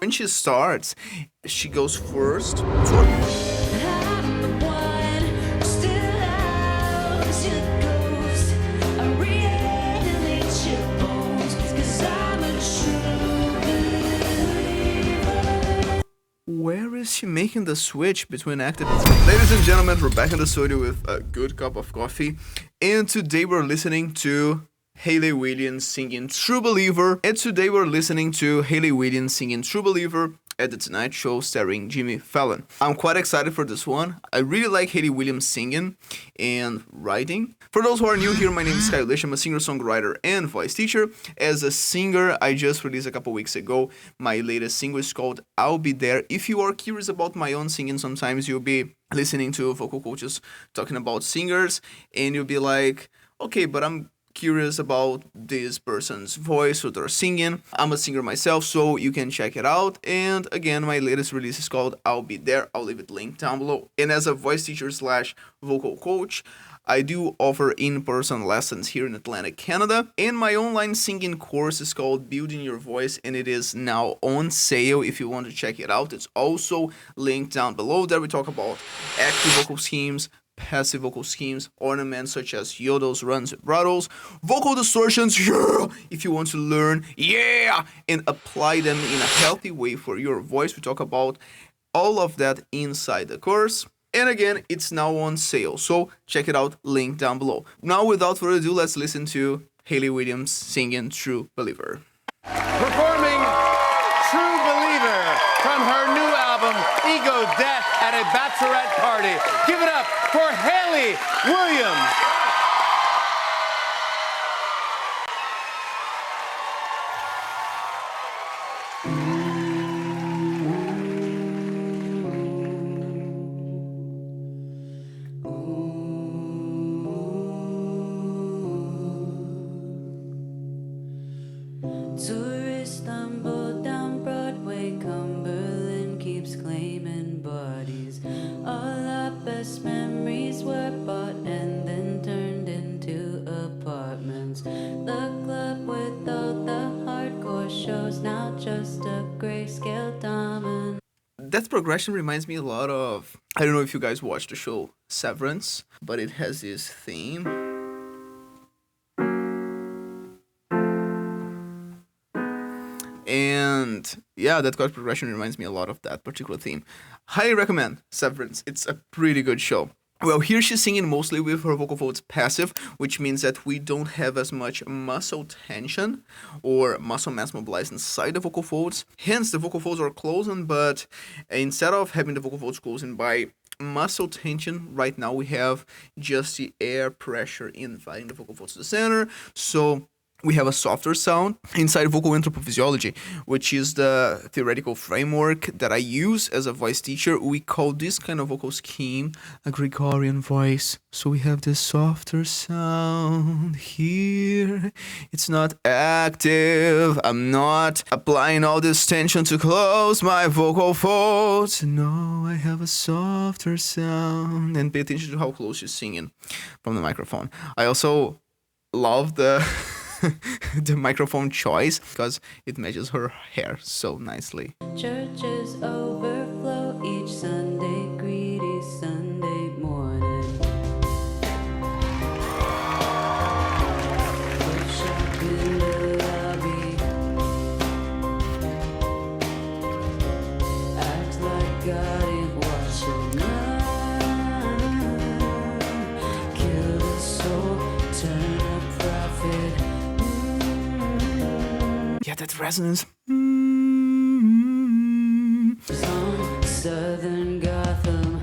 When she starts, she goes first. Where is she making the switch between active and passive? Ladies and gentlemen, we're back in the studio with a good cup of coffee, and today we're listening to Hayley Williams singing True Believer. And today we're listening to Hayley Williams singing True Believer at the Tonight Show starring Jimmy Fallon. I'm quite excited for this one. I really like Hayley Williams singing and writing. For those who are new here, my name is Hayley. I'm a singer-songwriter and voice teacher. As a singer, I just released a couple weeks ago my latest single. Is called I'll Be There. If you are curious about my own singing, sometimes you'll be listening to vocal coaches talking about singers and you'll be like, okay, but I'm curious about this person's voice or they're singing. I'm a singer myself, so you can check it out. And again, my latest release is called I'll Be There. I'll leave it linked down below. And as a voice teacher slash vocal coach, I do offer in-person lessons here in Atlanta, Canada. And my online singing course is called Building Your Voice, and it is now on sale if you want to check it out. It's also linked down below. There we talk about active vocal schemes, passive vocal schemes, ornaments such as yodels, runs, vibratos, vocal distortions, yeah, if you want to learn, yeah, and apply them in a healthy way for your voice. We talk about all of that inside the course. And again, it's now on sale, so check it out, link down below. Now, without further ado, let's listen to Hayley Williams singing True Believer. Performing True Believer from her new album, Ego Death, at a bachelorette party. Give it up for Hayley Williams. Tourists stumble down Broadway, Cumberland keeps claiming bodies. All our best memories were bought and then turned into apartments. The club with all the hardcore shows, now just a grayscale diamond. That progression reminds me a lot of, I don't know if you guys watched the show Severance, but it has this theme. And yeah, that chord progression reminds me a lot of that particular theme. Highly recommend Severance. It's a pretty good show. Well, here she's singing mostly with her vocal folds passive, which means that we don't have as much muscle tension or muscle mass mobilized inside the vocal folds. Hence, the vocal folds are closing, but instead of having the vocal folds closing by muscle tension, right now we have just the air pressure inviting the vocal folds to the center. So we have a softer sound inside vocal anthropophysiology, which is the theoretical framework that I use as a voice teacher. We call this kind of vocal scheme a Gregorian voice. So we have this softer sound here. It's not active. I'm not applying all this tension to close my vocal folds. No, I have a softer sound. And pay attention to how close she's singing from the microphone. I also love the the microphone choice because it matches her hair so nicely. Churches overflow each Sunday, greedy Sunday morning. Push up in the lobby, act like God ain't watching none. Kill the soul, turn a profit. Yeah, that resonance. Southern Gotham,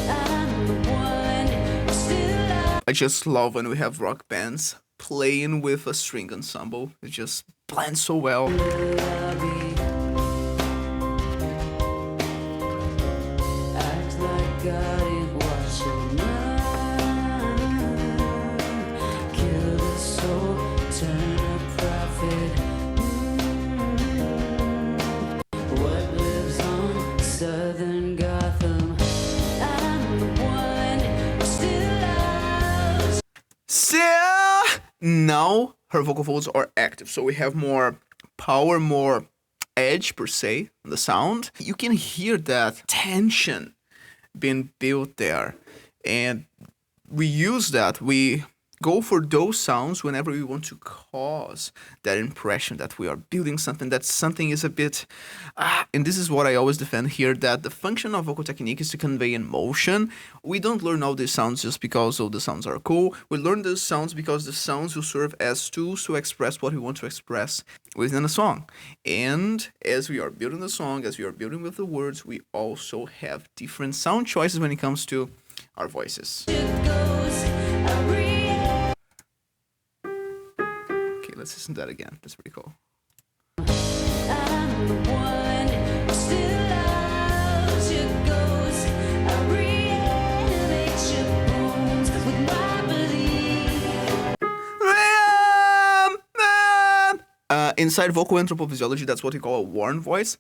I'm the one still. I just love when we have rock bands playing with a string ensemble. It just blends so well. Act like God ain't watching none. Kill the soul, turn a profit. What lives on Southern Gotham? I'm the one still loves. Now her vocal folds are active, so we have more power, more edge per se, the sound, you can hear that tension being built there. And we use that. We go for those sounds whenever we want to cause that impression that we are building something, that something is a bit... and this is what I always defend here, that the function of vocal technique is to convey emotion. We don't learn all these sounds just because all the sounds are cool. We learn these sounds because the sounds will serve as tools to express what we want to express within a song. And as we are building the song, as we are building with the words, we also have different sound choices when it comes to our voices. Let's listen to that again. That's pretty cool. I'm the one who still loves your ghost. I reanimate your bones with my belief. Inside vocal anthropophysiology, that's what we call a worn voice.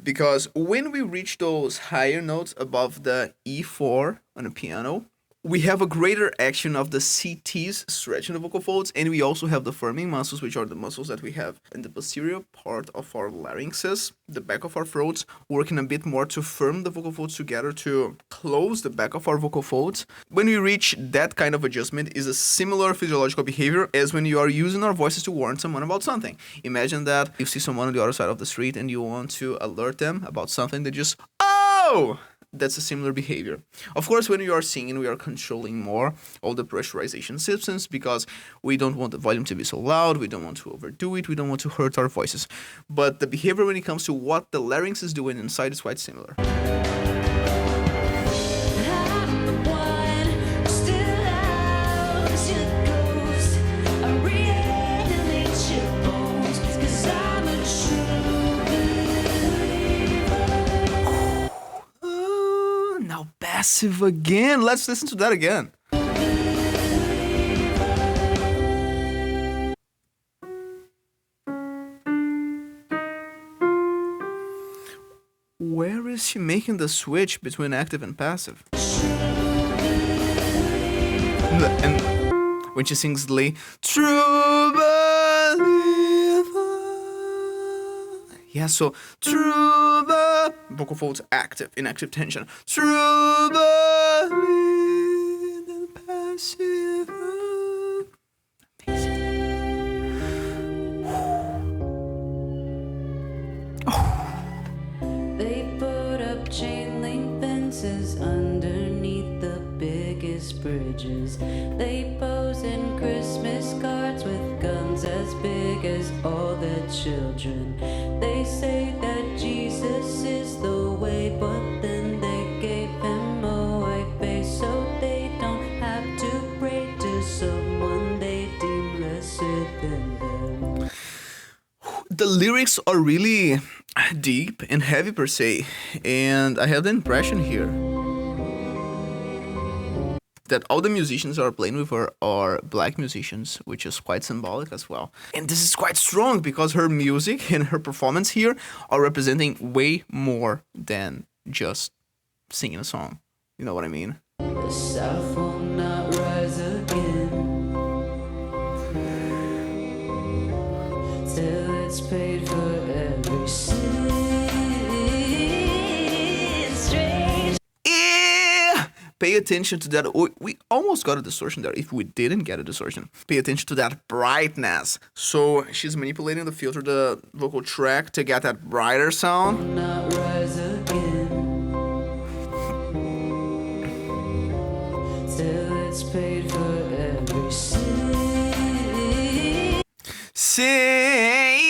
Because when we reach those higher notes above the E4 on a piano, we have a greater action of the CTs stretching the vocal folds, and we also have the firming muscles, which are the muscles that we have in the posterior part of our larynxes, the back of our throats, working a bit more to firm the vocal folds together to close the back of our vocal folds. When we reach that kind of adjustment, is a similar physiological behavior as when you are using our voices to warn someone about something. Imagine that you see someone on the other side of the street and you want to alert them about something, they just, oh! That's a similar behavior. Of course, when we are singing, we are controlling more all the pressurization systems because we don't want the volume to be so loud, we don't want to overdo it, we don't want to hurt our voices. But the behavior when it comes to what the larynx is doing inside is quite similar. Passive again. Let's listen to that again. Where is she making the switch between active and passive? And when she sings Lee, true believer. Yeah, so true believer. Vocal folds active, inactive tension. True believe and passive. They put up chain link fences underneath the biggest bridges. They pose in Christmas cards with guns as big as all their children. They say that Jesus is the way, but then they gave him a white face so they don't have to pray to someone they deem lesser than them. The lyrics are really deep and heavy per se, and I have the impression here that all the musicians are playing with her are black musicians, which is quite symbolic as well. And this is quite strong because her music and her performance here are representing way more than just singing a song. You know what I mean? The South will not rise again till it's paid for every sin. Pay attention to that. We almost got a distortion there if we didn't get a distortion. Pay attention to that brightness. So she's manipulating the filter, the vocal track to get that brighter sound. Not rise again till it's paid for every sin. Say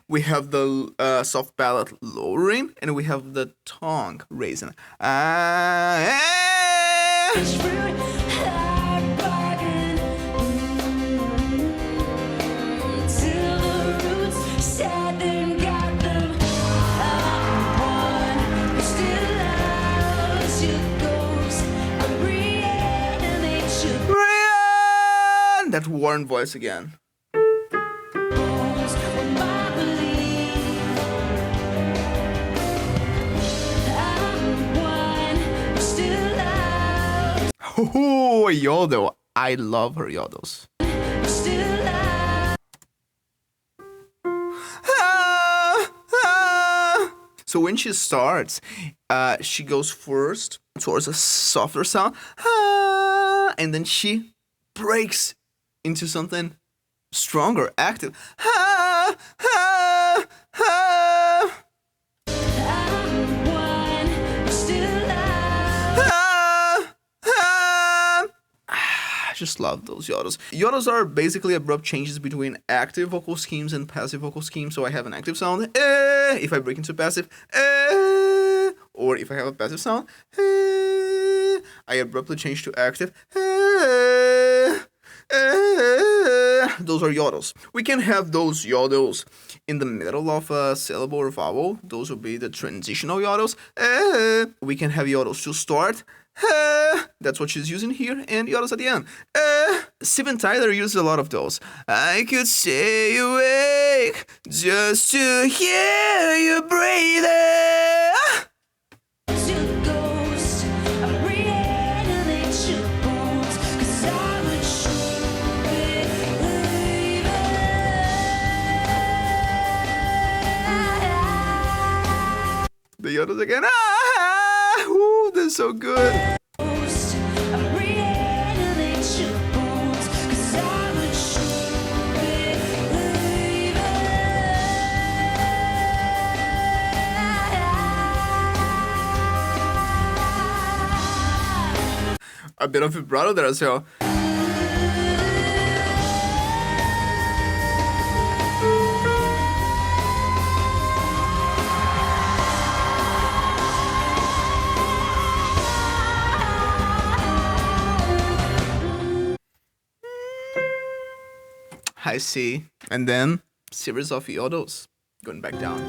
we have the soft palate lowering, and we have the tongue raising. That worn voice again. Oh, yodel. I love her yodels. So when she starts, she goes first towards a softer sound, and then she breaks into something stronger, active. I just love those yodels. Yodels are basically abrupt changes between active vocal schemes and passive vocal schemes. So I have an active sound, if I break into passive, or if I have a passive sound, I abruptly change to active. Those are yodels. We can have those yodels in the middle of a syllable or vowel. Those will be the transitional yodels. We can have yodels to start. That's what she's using here, and yodels at the end. Steven Tyler uses a lot of those. I could stay awake just to hear you breathing. The yodels again. Ooh, they're so good. A bit of vibrato there as well. I see. And then series of yodels going back down.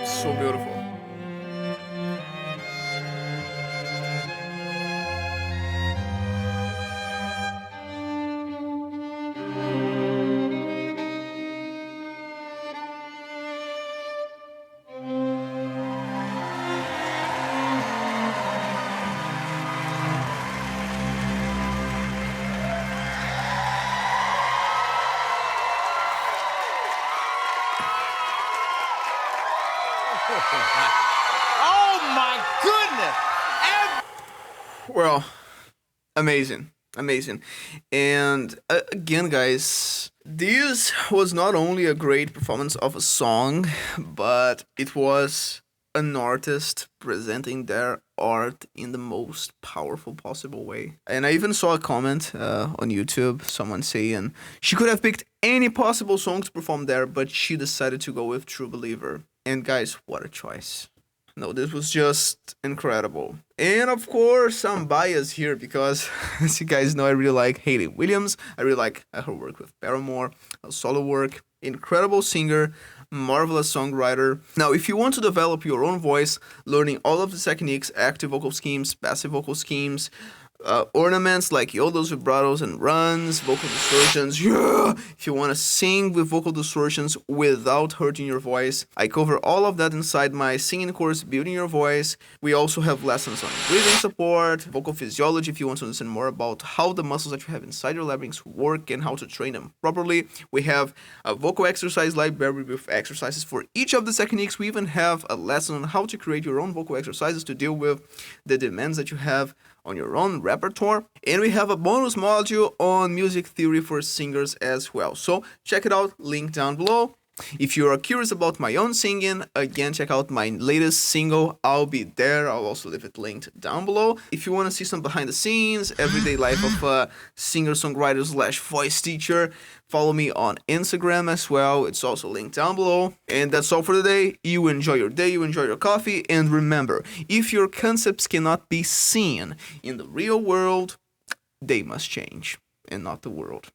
So beautiful. Oh my goodness! Well, amazing. And again, guys, this was not only a great performance of a song, but it was an artist presenting their art in the most powerful possible way. And I even saw a comment on YouTube, someone saying she could have picked any possible song to perform there, but she decided to go with True Believer. And guys, what a choice. No, this was just incredible. And of course, I'm biased here because, as you guys know, I really like Hayley Williams. I really like her work with Paramore, her solo work. Incredible singer, marvelous songwriter. Now, if you want to develop your own voice, learning all of the techniques, active vocal schemes, passive vocal schemes, ornaments like yodels, vibratos, and runs, vocal distortions. Yeah! If you want to sing with vocal distortions without hurting your voice, I cover all of that inside my singing course, Building Your Voice. We also have lessons on breathing support, vocal physiology if you want to understand more about how the muscles that you have inside your larynx work and how to train them properly. We have a vocal exercise library with exercises for each of the techniques. We even have a lesson on how to create your own vocal exercises to deal with the demands that you have on your own repertoire. And we have a bonus module on music theory for singers as well. So check it out, link down below. If you are curious about my own singing, again, check out my latest single, I'll Be There. I'll also leave it linked down below. If you want to see some behind the scenes, everyday life of a singer-songwriter / voice teacher, follow me on Instagram as well. It's also linked down below. And that's all for today. You enjoy your day, you enjoy your coffee. And remember, if your concepts cannot be seen in the real world, they must change, and not the world.